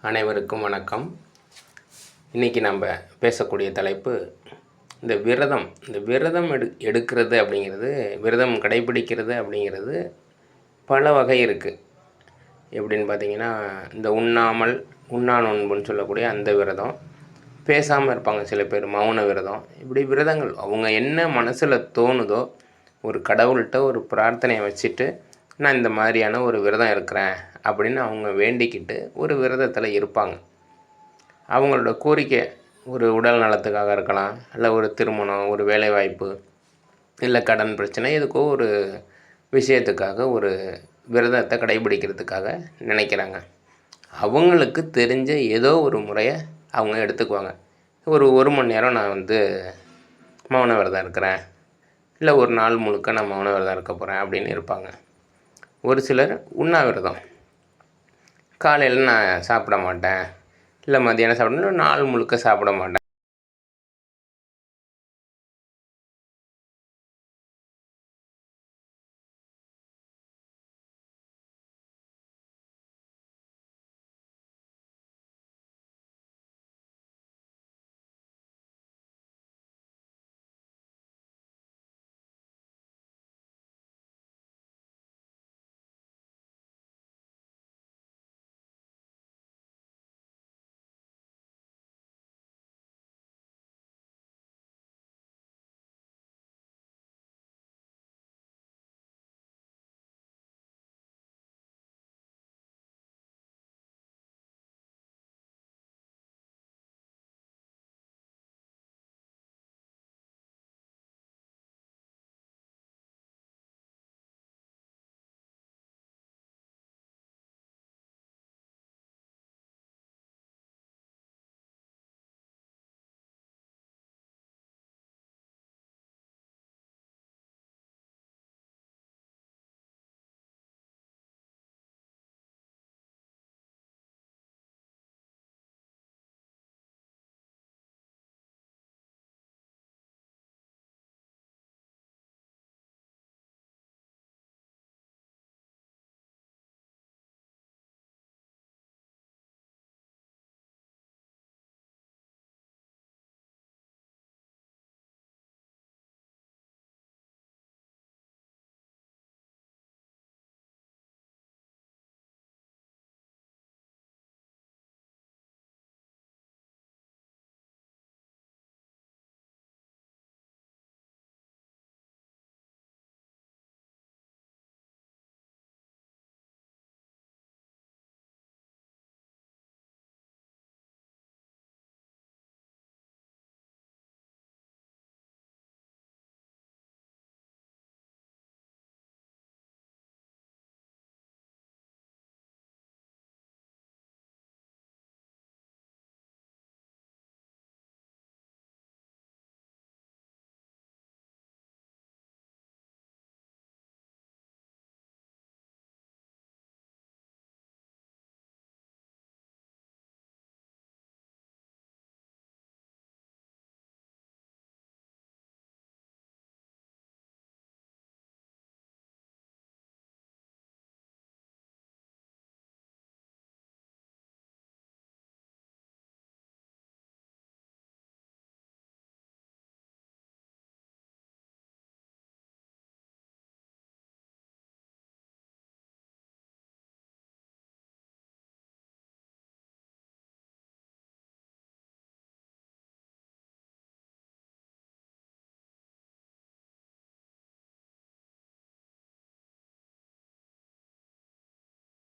அனைவருக்கும் வணக்கம். இன்றைக்கி நம்ம பேசக்கூடிய தலைப்பு இந்த விரதம் எடுக்கிறது அப்படிங்கிறது, விரதம் கடைப்பிடிக்கிறது அப்படிங்கிறது பல வகை இருக்குது. எப்படின்னு பார்த்தீங்கன்னா, இந்த உண்ணா நோன்புன்னு சொல்லக்கூடிய அந்த விரதம், பேசாமல் இருப்பாங்க சில பேர், மௌன விரதம். இப்படி விரதங்கள் அவங்க என்ன மனசில் தோணுதோ, ஒரு கடவுள்கிட்ட ஒரு பிரார்த்தனையை வச்சுட்டு, நான் இந்த மாதிரியான ஒரு விரதம் இருக்கிறேன் அப்படின்னு அவங்க வேண்டிக்கிட்டு ஒரு விரதத்தில் இருப்பாங்க. அவங்களோட கோரிக்கை ஒரு உடல் நலத்துக்காக இருக்கலாம், இல்லை ஒரு திருமணம், ஒரு வேலைவாய்ப்பு, இல்லை கடன் பிரச்சனை, எதுக்கோ ஒரு விஷயத்துக்காக ஒரு விரதத்தை கடைபிடிக்கிறதுக்காக நினைக்கிறாங்க. அவங்களுக்கு தெரிஞ்ச ஏதோ ஒரு முறையை அவங்க எடுத்துக்குவாங்க. ஒரு மணி நேரம் நான் மௌன விரதம் இருக்கிறேன், இல்லை ஒரு நாள் முழுக்க நான் மௌன விரதம் இருக்க போகிறேன் அப்படின்னு இருப்பாங்க. ஒரு சிலர் உண்ணாவிரதம், காலையில் நான் சாப்பிட மாட்டேன், இல்லை மதியானம் சாப்பிடணும், நாள் முழுக்க சாப்பிட மாட்டேன்